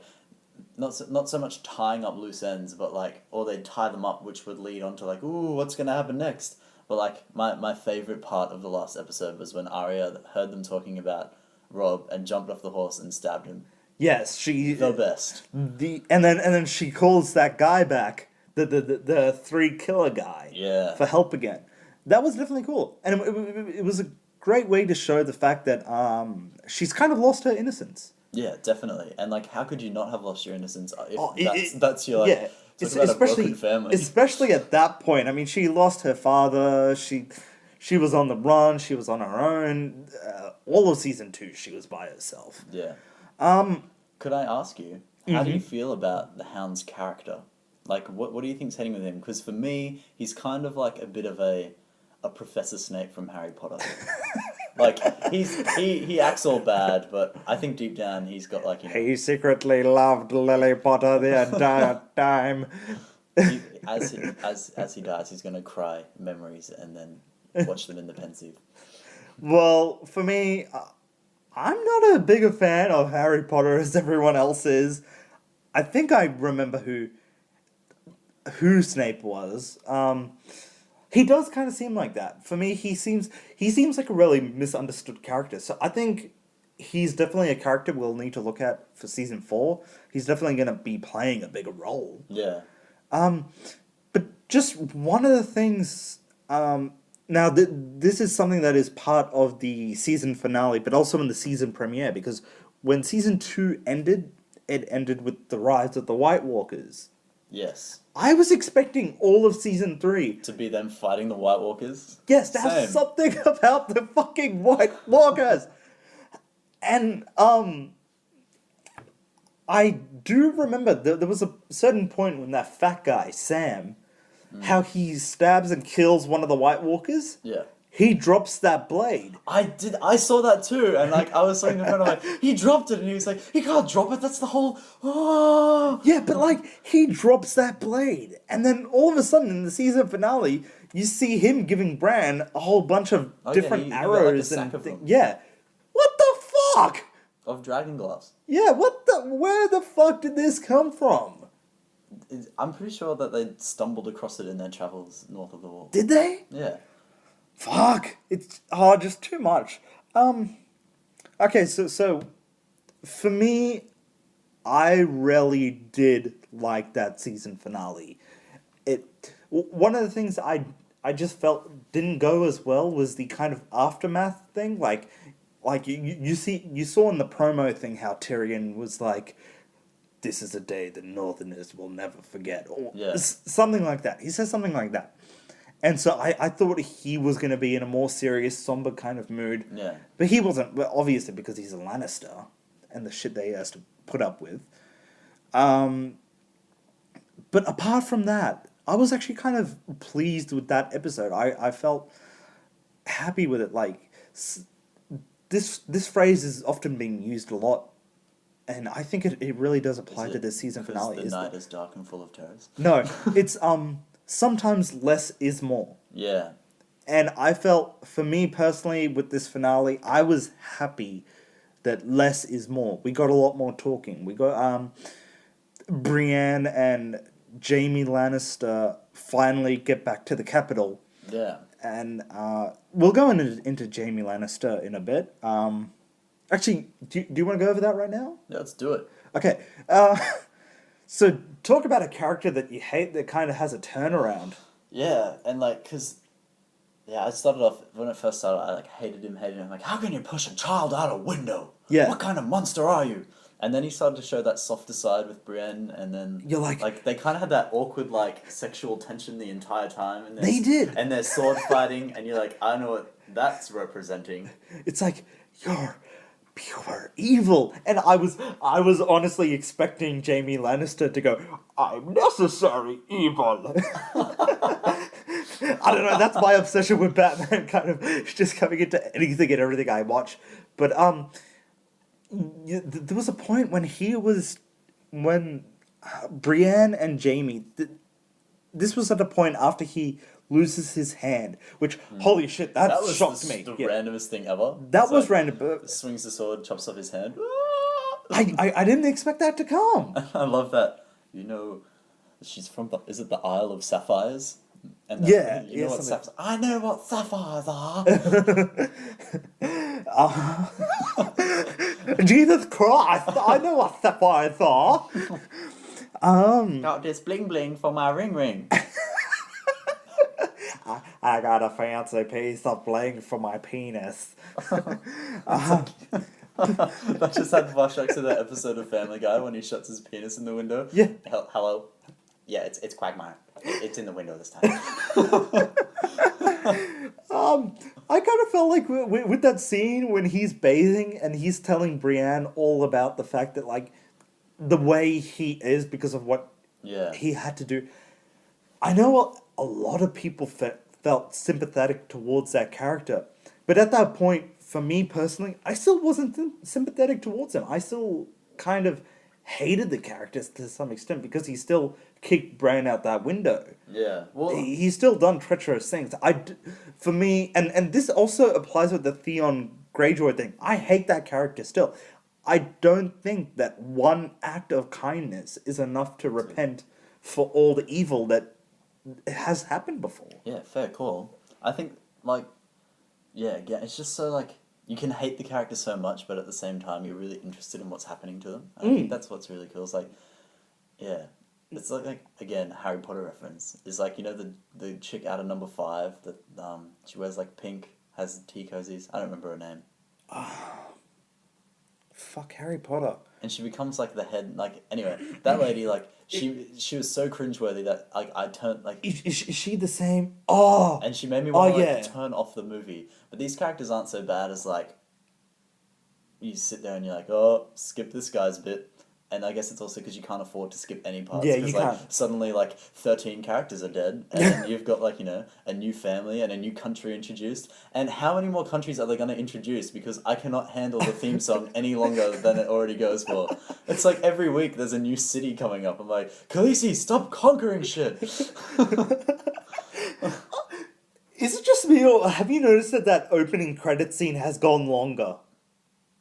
not so much tying up loose ends, but like, or they'd tie them up, which would lead on to like, ooh, what's gonna happen next? But like, my favorite part of the last episode was when Arya heard them talking about Robb and jumped off the horse and stabbed him. yes, she The best. and then she calls that guy back, the 3 killer guy. Yeah. For help again. That was definitely cool. And it was a great way to show the fact that she's kind of lost her innocence. Yeah, definitely. And like, how could you not have lost your innocence if Oh, that's your like, yeah. talk about a broken family. Especially at that point. I mean, she lost her father. She was on the run. She was on her own. All of season 2, she was by herself. Yeah. Could I ask you, how do you feel about the Hound's character? Like, what do you think's heading with him? Because for me, he's kind of like a bit of a Professor Snape from Harry Potter. Like, he acts all bad, but I think deep down he's got like, He secretly loved Lily Potter the entire time. as he dies, he's gonna cry memories and then watch them in the pensive. Well, for me, I'm not a bigger fan of Harry Potter as everyone else is. I think I remember who Snape was. He does kind of seem like that. For me, he seems like a really misunderstood character. So I think he's definitely a character we'll need to look at for season 4. He's definitely going to be playing a bigger role. Yeah. But just one of the things. Now, this is something that is part of the season finale, but also in the season premiere, because when season 2 ended, it ended with the rise of the White Walkers. Yes. I was expecting all of season 3. To be them fighting the White Walkers. Yes, to have Same. something about the fucking White Walkers. And, I do remember there was a certain point when that fat guy, Sam, how he stabs and kills one of the White Walkers. Yeah. he drops that blade. I saw that too, and like I was saying in front of my, he dropped it, and he was like, he can't drop it. That's the whole. Oh. Yeah, but like he drops that blade, and then all of a sudden in the season finale, you see him giving Bran a whole bunch of Oh, yeah, different he got, like, a arrows sack and of them. yeah. What the fuck? Of dragon glass. Yeah, what the? Where the fuck did this come from? I'm pretty sure that they stumbled across it in their travels north of the wall. Did they? Yeah. Fuck! It's just too much. Okay, so for me, I really did like that season finale. One of the things I just felt didn't go as well was the kind of aftermath thing. Like you saw in the promo thing how Tyrion was like, "This is a day the Northerners will never forget," or Yeah. something like that. He says something like that. And so I thought he was going to be in a more serious, somber kind of mood. Yeah. But he wasn't, well, obviously, because he's a Lannister and the shit that he has to put up with. But apart from that, I was actually kind of pleased with that episode. I felt happy with it. Like, this phrase is often being used a lot. And I think it really does apply to this season finale. The night is dark and full of terrors. No, it's sometimes less is more. Yeah. And I felt, for me personally, with this finale, I was happy that less is more. We got a lot more talking. We got Brienne and Jaime Lannister finally get back to the capital. Yeah. And we'll go into Jaime Lannister in a bit. Actually, do you want to go over that right now? Yeah, let's do it. Okay. So talk about a character that you hate that kind of has a turnaround. Yeah, and like, cause, yeah, I started off when it first started. I like hated him. I'm like, how can you push a child out a window? Yeah. What kind of monster are you? And then he started to show that softer side with Brienne, and then You're like they kind of had that awkward like sexual tension the entire time. And They did. and they're sword fighting, and you're like, I know what that's representing. It's like, you're pure evil. And I was honestly expecting Jaime Lannister to go, I'm necessary evil. I don't know, that's my obsession with Batman, kind of just coming into anything and everything I watch. But there was a point when Brienne and Jaime, this was at a point after he loses his hand, which, holy shit, that was shocked me. the Yeah. randomest thing ever. That It's was like, random, but swings the sword, chops off his hand. I didn't expect that to come. I love that. You know, she's from is it the Isle of Sapphires? And Yeah, you know what something. I know what sapphires are. Jesus Christ, I know what sapphires are. Got this bling bling for my ring. I got a fancy piece of bling for my penis. That just had flashbacks to that episode of Family Guy when he shuts his penis in the window. Yeah. Hello. Yeah, it's Quagmire. It's in the window this time. I kind of felt like with that scene when he's bathing and he's telling Brienne all about the fact that, like, the way he is because of what Yeah. he had to do. I know a lot of people felt sympathetic towards that character, but at that point, for me personally, I still wasn't sympathetic towards him. I still kind of hated the character to some extent because he still kicked Bran out that window. Yeah. Well, He's still done treacherous things. For me, and this also applies with the Theon Greyjoy thing. I hate that character still. I don't think that one act of kindness is enough to repent for all the evil that has happened before. yeah, fair call. I think, like, yeah, it's just so, like, you can hate the character so much, but at the same time, you're really interested in what's happening to them. I think that's what's really cool. It's like, yeah. It's like again, Harry Potter reference. It's like, you know, the chick out of number 5 that she wears like pink, has tea cozies. I don't remember her name. Fuck Harry Potter. And she becomes like the head, like, anyway, that lady, like, she was so cringeworthy that I turned, like, Is she the same? Oh! and she made me want to yeah. turn off the movie. But these characters aren't so bad as, like, you sit there and you're like, oh, skip this guy's bit. and I guess it's also because you can't afford to skip any parts. Yeah, Because you like can't. suddenly like 13 characters are dead, and then you've got like a new family and a new country introduced. And how many more countries are they going to introduce? Because I cannot handle the theme song any longer than it already goes for. It's like every week there's a new city coming up. I'm like, Khaleesi, stop conquering shit. Is it just me, or have you noticed that that opening credit scene has gone longer?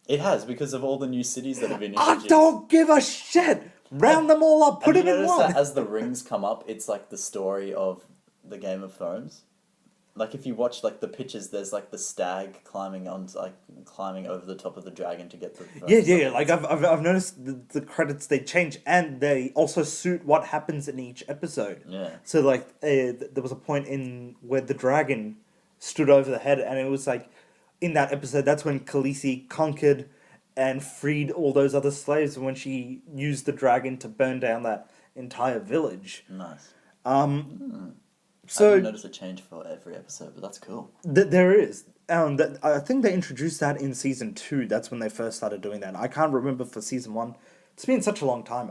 It has because of all the new cities that have been I introduced. don't give a shit. Round them all up. Put Have you them in noticed one. that as the rings come up, it's like the story of the Game of Thrones? Like if you watch like the pictures, there's like the stag climbing on like climbing over the top of the dragon to get the throne. Yeah. Like I've noticed the credits they change, and they also suit what happens in each episode. Yeah. So like there was a point in where the dragon stood over the head, and it was like in that episode that's when Khaleesi conquered and freed all those other slaves, when she used the dragon to burn down that entire village. Nice. I So didn't notice a change for every episode, but that's cool. there is. I think they introduced that in season 2. That's when they first started doing that. I can't remember for season 1. It's been such a long time.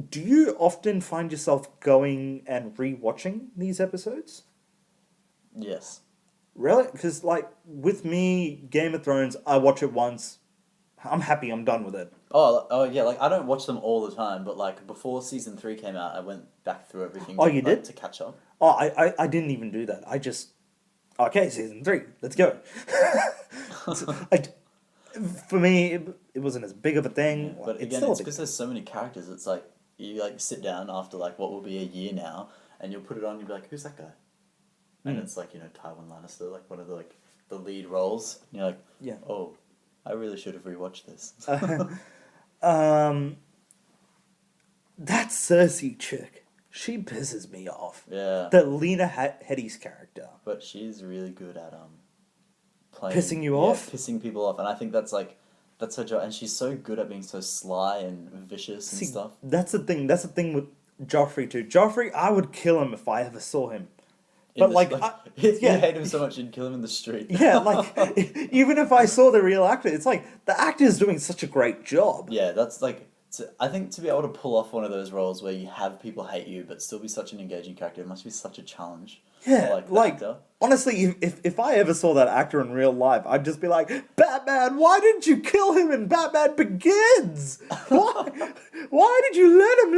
Do you often find yourself going and rewatching these episodes? Yes. Really? Because like with me, Game of Thrones, I watch it once. I'm happy. I'm done with it. Oh yeah. Like I don't watch them all the time, but like before season 3 came out, I went back through everything. Oh, to, you like, did? to catch up. Oh, I didn't even do that. I just okay, season 3. Let's go. I, for me, it wasn't as big of a thing. But It's again, still a it's big because there's so many characters. It's like you like sit down after like what will be a year now, and you'll put it on. You'll be like, "Who's that guy?" And it's like Tywin Lannister, like one of the lead roles. And you're like, Yeah. "Oh, I really should have rewatched this." That Cersei chick, she pisses me off. Yeah, The Lena Headey's character. but she's really good at playing Pissing you off? pissing people off, and I think that's her job. And she's so good at being so sly and vicious and See, stuff. that's the thing. That's the thing with Joffrey too. Joffrey, I would kill him if I ever saw him. In But the- like, if yeah. you hate him so much, you'd kill him in the street. Yeah, like even if I saw the real actor, it's like the actor is doing such a great job. Yeah, that's like. I think to be able to pull off one of those roles where you have people hate you but still be such an engaging character, it must be such a challenge. Yeah, the like actor. honestly, if I ever saw that actor in real life, I'd just be like, Batman, why didn't you kill him in Batman Begins? Why did you let him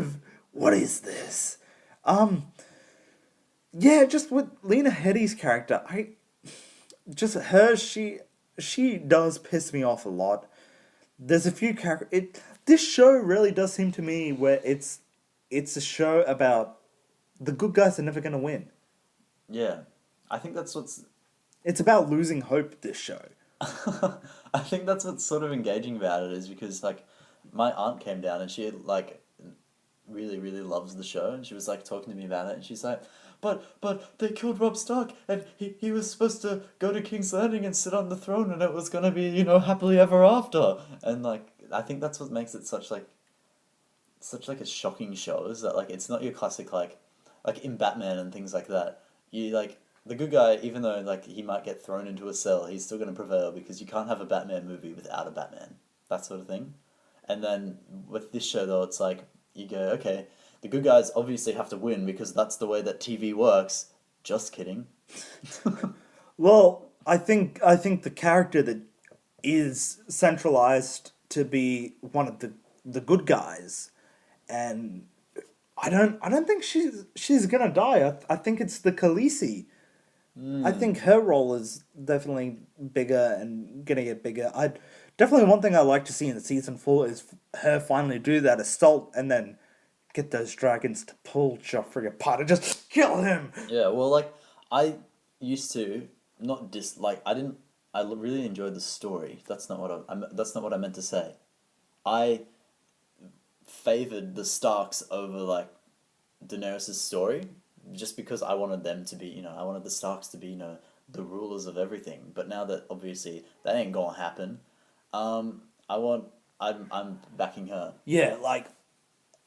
live? What is this? Yeah, just with Lena Headey's character, she does piss me off a lot. There's a few characters. This show really does seem to me where it's a show about the good guys are never going to win. Yeah, I think that's what's. It's about losing hope, this show. I think that's what's sort of engaging about it is because like my aunt came down and she like really loves the show and she was like talking to me about it and she's like, but they killed Robb Stark and he was supposed to go to King's Landing and sit on the throne and it was gonna be happily ever after, and like I think that's what makes it such like a shocking show is that like it's not your classic like in Batman and things like that. You like the good guy, even though like he might get thrown into a cell, he's still gonna prevail because you can't have a Batman movie without a Batman. That sort of thing. And then with this show though, it's like you go, okay, the good guys obviously have to win because that's the way that TV works. Just kidding. Well, I think the character that is centralized to be one of the good guys, and I don't think she's gonna die. I think it's the Khaleesi. I think her role is definitely bigger and gonna get bigger. I definitely one thing I like to see in season 4 is her finally do that assault and then get those dragons to pull Joffrey apart and just kill him. Yeah, well, like I used to not dislike. I really enjoyed the story. That's not what that's not what I meant to say. I favored the Starks over like Daenerys' story, just because I wanted them to be, I wanted the Starks to be, the rulers of everything. But now that obviously that ain't gonna happen, I'm backing her. Yeah, like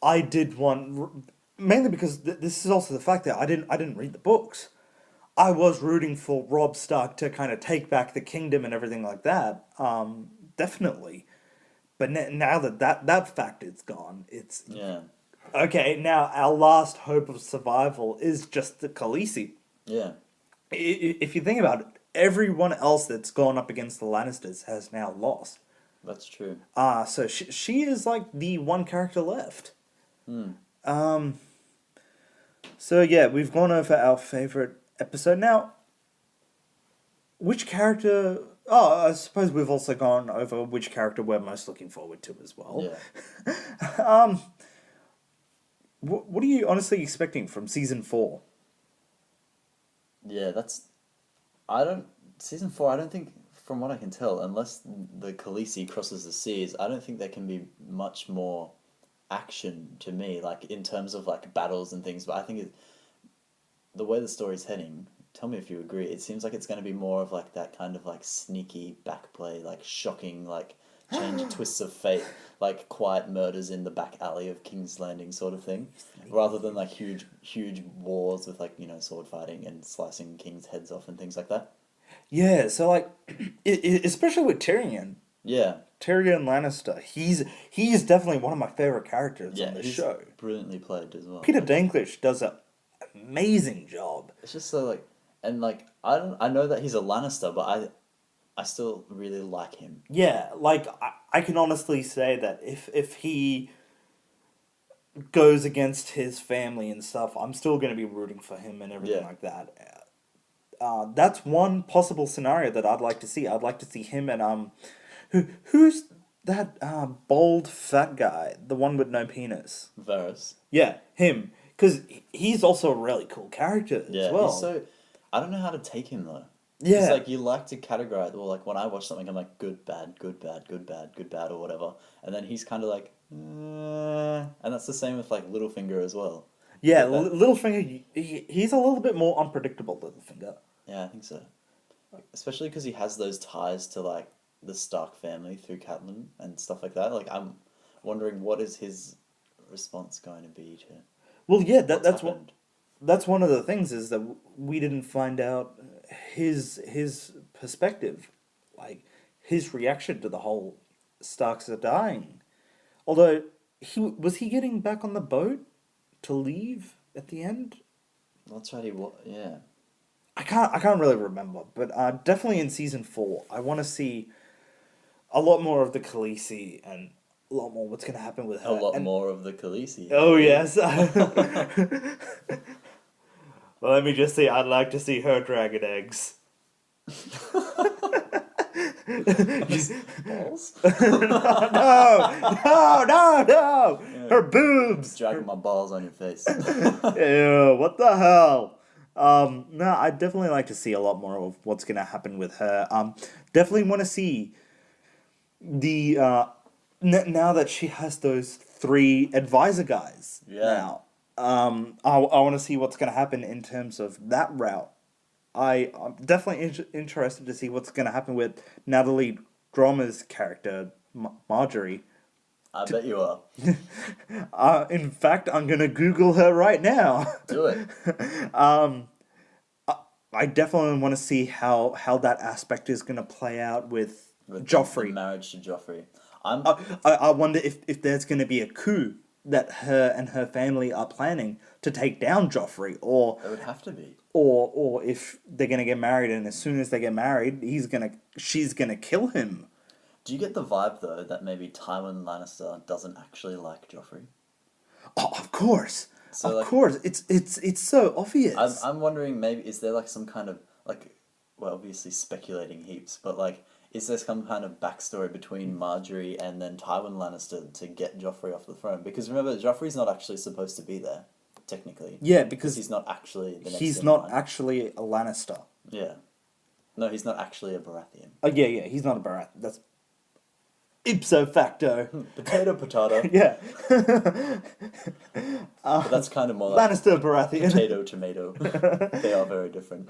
I did want mainly because this is also the fact that I didn't read the books. I was rooting for Robb Stark to kind of take back the kingdom and everything like that. Definitely, But now that fact is gone, it's Yeah. okay. Now our last hope of survival is just the Khaleesi. Yeah. If you think about it, everyone else that's gone up against the Lannisters has now lost. That's true. So she is like the one character left. Hmm. So yeah, we've gone over our favorite episode. Now, which character? Oh, I suppose we've also gone over which character we're most looking forward to as well. Yeah. What are you honestly expecting from season 4? Yeah, that's. I don't. Season 4, I don't think, from what I can tell, unless the Khaleesi crosses the seas, I don't think there can be much more action to me, like in terms of like battles and things. But I think the way the story's heading, tell me if you agree, it seems like it's going to be more of like that kind of like sneaky backplay, like shocking, like change twists of fate, like quiet murders in the back alley of King's Landing sort of thing, rather than like huge wars with like, sword fighting and slicing kings' heads off and things like that. Yeah, so like, especially with Tyrion. Yeah. Tyrion Lannister, he's definitely one of my favorite characters Yeah, on the he's show. brilliantly played as well. Peter Dinklage does an amazing job. It's just so like, and like I know that he's a Lannister, but I still really like him. Yeah, like I can honestly say that if he goes against his family and stuff, I'm still going to be rooting for him and everything Yeah. like that. That's one possible scenario that I'd like to see. I'd like to see him and who's that bald fat guy, the one with no penis? Varys. Yeah, him, because he's also a really cool character Yeah, as well. he's so. I don't know how to take him though. Yeah. It's like you like to categorize, well, like when I watch something, I'm like good, bad, good, bad, good, bad, good, bad, or whatever, and then he's kind of like, and that's the same with like Littlefinger as well. Yeah, But that- Littlefinger, he's a little bit more unpredictable, Littlefinger. Yeah, I think so. Especially because he has those ties to like the Stark family through Catelyn and stuff like that. Like I'm wondering what is his response going to be to Well, yeah, what's that's happened. that's one of the things is that we didn't find out his perspective, like his reaction to the whole Starks are dying. Although he getting back on the boat to leave at the end? That's right. Yeah. I can't really remember, but definitely in season 4, I want to see a lot more of the Khaleesi and a lot more what's going to happen with her. A lot And- more of the Khaleesi. Oh yes. Well, let me just say, I'd like to see her dragon eggs. Balls? No! Her boobs. Dragging my balls on your face. Ew, what the hell? No, I'd definitely like to see a lot more of what's gonna happen with her. Definitely want to see the now that she has those 3 advisor guys. Yeah. Now, I want to see what's gonna happen in terms of that route. I'm definitely interested to see what's gonna happen with Natalie Dromer's character, Marjorie. I bet you are. In fact, I'm gonna Google her right now. Do it. I definitely want to see how that aspect is going to play out with With Joffrey. the marriage to Joffrey. I'm I wonder if there's going to be a coup that her and her family are planning to take down Joffrey, or It would have to be. or if they're going to get married, and as soon as they get married, she's going to kill him. Do you get the vibe though that maybe Tywin Lannister doesn't actually like Joffrey? Oh, of course. So, of like- course. It's so obvious. I'm wondering, maybe is there like some kind of like, well, obviously speculating heaps, but like, is there some kind of backstory between Marjorie and then Tywin Lannister to get Joffrey off the throne? Because remember, Joffrey's not actually supposed to be there, technically. Yeah, Because because he's not actually the next he's in not line. actually a Lannister. Yeah. No, he's not actually a Baratheon. Oh yeah, he's not a Baratheon. That's ipso facto. Potato, potato. Yeah. But that's kind of more like Lannister Baratheon. potato, tomato. They are very different.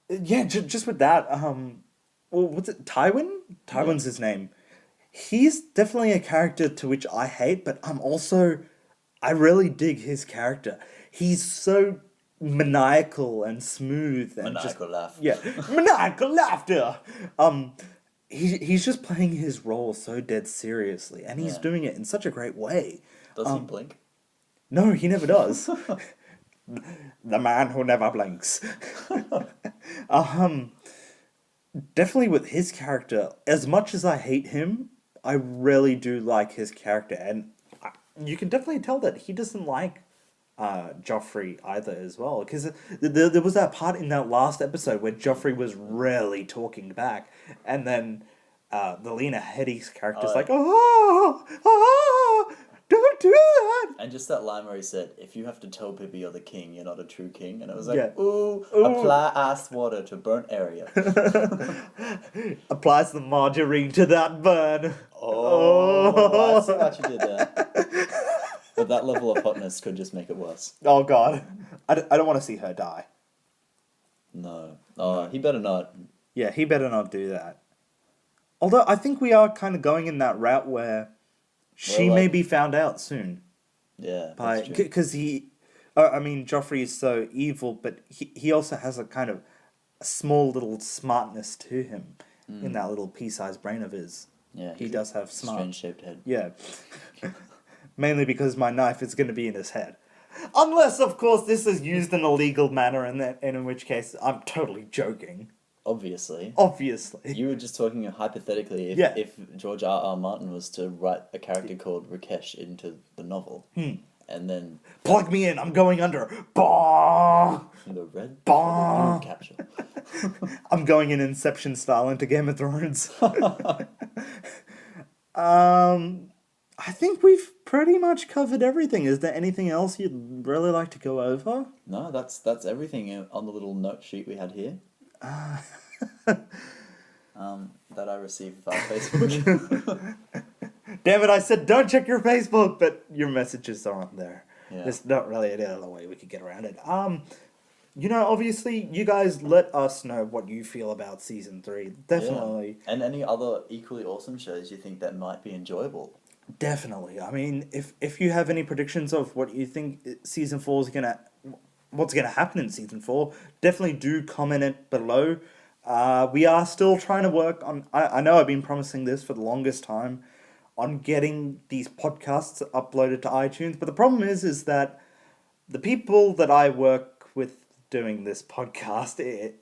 Yeah, just with that, well, what's it? Tywin? Tywin's his name. He's definitely a character to which I hate, but I really dig his character. He's so maniacal and smooth and Maniacal laugh. yeah, maniacal laughter. he's just playing his role so dead seriously, and he's Yeah. doing it in such a great way. Does he blink? No, he never does. The man who never blinks. um, Definitely with his character, as much as I hate him, I really do like his character, and you can definitely tell that he doesn't like Joffrey either as well, because there was that part in that last episode where Joffrey was really talking back, and then the Lena Headey's character's like, don't do that. And just that line where he said, "If you have to tell people you're the king, you're not a true king," and it was like, Yeah. "Ooh, Ooh. apply ice water to burnt area." Applies the margarine to that burn. Oh, I see what you did there. But that level of hotness could just make it worse. Oh god, I don't want to see her die. No. Oh, he better not. Yeah, he better not do that. Although I think we are kind of going in that route where she Well, may like- be found out soon. Yeah, By that's true. because I mean, Joffrey is so evil, but he also has a kind of a small little smartness to him in that little pea-sized brain of his. Yeah, He he's does have smart. strange shaped head. Yeah. Mainly because my knife is going to be in his head. Unless, of course, this is used in a legal manner, and in which case I'm totally joking. Obviously. Obviously. You were just talking hypothetically if, Yeah. if George R. Martin was to write a character called Rakesh into the novel, and then Plug me in, I'm going under. Bah! the red Bah! blue capsule. I'm going in Inception style into Game of Thrones. I think we've pretty much covered everything. Is there anything else you'd really like to go over? No, that's everything on the little note sheet we had here. That I received via Facebook. Damn it, I said don't check your Facebook, but your messages aren't there. Yeah. There's not really any other way we could get around it. You know, obviously, you guys let us know what you feel about season 3. Definitely. Yeah. And any other equally awesome shows you think that might be enjoyable. Definitely. I mean, if you have any predictions of what you think season 4 is what's gonna happen in season 4, definitely do comment it below. We are still trying to work on. I know I've been promising this for the longest time, on getting these podcasts uploaded to iTunes. But the problem is that the people that I work with doing this podcast, it's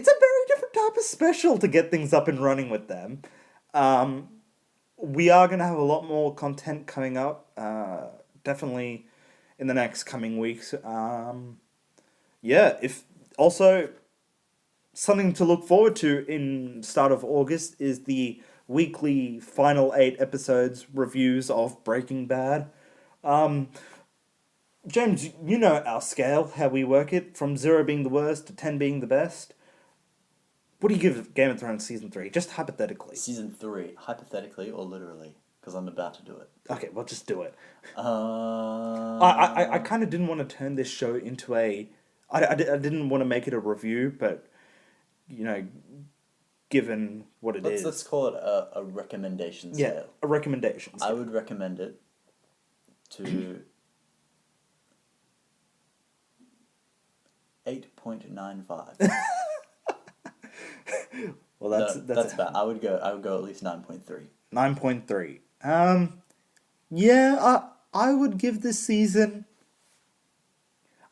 a very different type of special to get things up and running with them. We are going to have a lot more content coming up, definitely in the next coming weeks. Yeah, if also something to look forward to in start of August is the weekly final 8 episodes reviews of Breaking Bad. James, you know our scale, how we work it, from 0 being the worst to 10 being the best. What do you give Game of Thrones Season 3, just hypothetically? Season 3, hypothetically or literally? Because I'm about to do it. Okay, well, just do it. Uh, I kind of didn't want to turn this show into a... I didn't want to make it a review, but, you know, given what it is... Let's call it a recommendation Yeah, scale. a recommendation I scale. would recommend it to 8.95. Well, that's bad. I would go at least 9.3. 9.3. Yeah, I would give this season...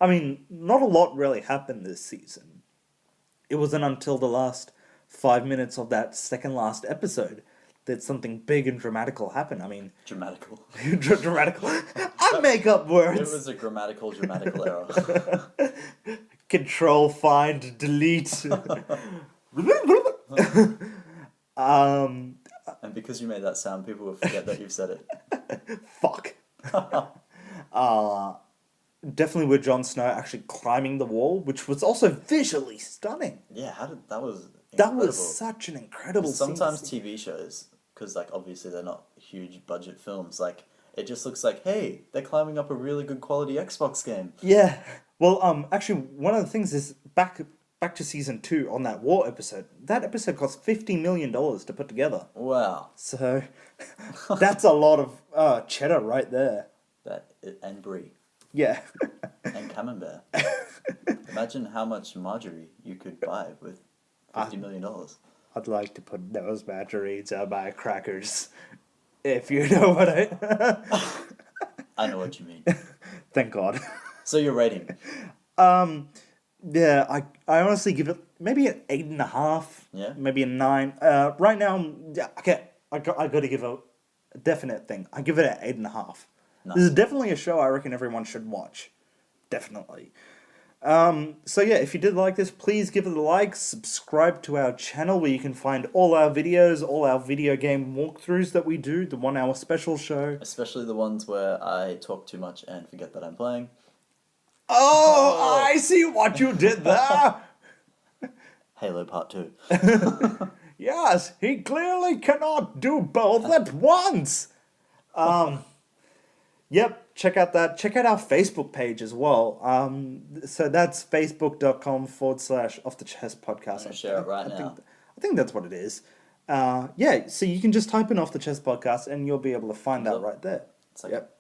I mean, not a lot really happened this season. It wasn't until the last 5 minutes of that second last episode that something big and dramatical happened. I mean... Dramatical. dramatical. I make up It words. was a grammatical error. Control, find, delete. And because you made that sound, people will forget that you've said it. Fuck. Definitely with Jon Snow actually climbing the wall, which was also visually stunning. Yeah, that was incredible. That was such an incredible scene. Sometimes TV shows, because like obviously they're not huge budget films, like it just looks like, hey, they're climbing up a really good quality Xbox game. Yeah. Well, actually, one of the things is back to season 2 on that war episode. That episode cost $50 million to put together. Wow. So that's a lot of cheddar right there. And brie. Yeah. And camembert. Imagine how much margarine you could buy with $50 million. I'd like to put those margarines on my crackers. If you know what I... I know what you mean. Thank God. So your rating? Yeah, I honestly give it maybe an 8.5. Yeah? Maybe a 9. Right now, yeah, okay, I got to give a definite thing. I give it an 8.5. Nice. This is definitely a show I reckon everyone should watch. Definitely. So yeah, if you did like this, please give it a like, subscribe to our channel where you can find all our videos, all our video game walkthroughs that we do, the 1 hour special show. Especially the ones where I talk too much and forget that I'm playing. Oh, I see what you did there! Halo Part 2. Yes, he clearly cannot do both at once! Yep, check out that. Check out our Facebook page as well. So that's facebook.com/Off the Chest Podcast. I'm gonna share it right now. I think that's what it is. Yeah, so you can just type in Off the Chest Podcast and you'll be able to find that right there. It's like Yep.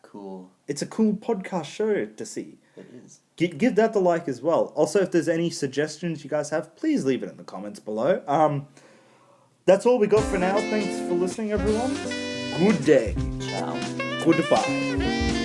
cool. It's a cool podcast show to see. It is. Give that the like as well. Also, if there's any suggestions you guys have, please leave it in the comments below. That's all we got for now. Thanks for listening, everyone. Good day. Ciao. Goodbye.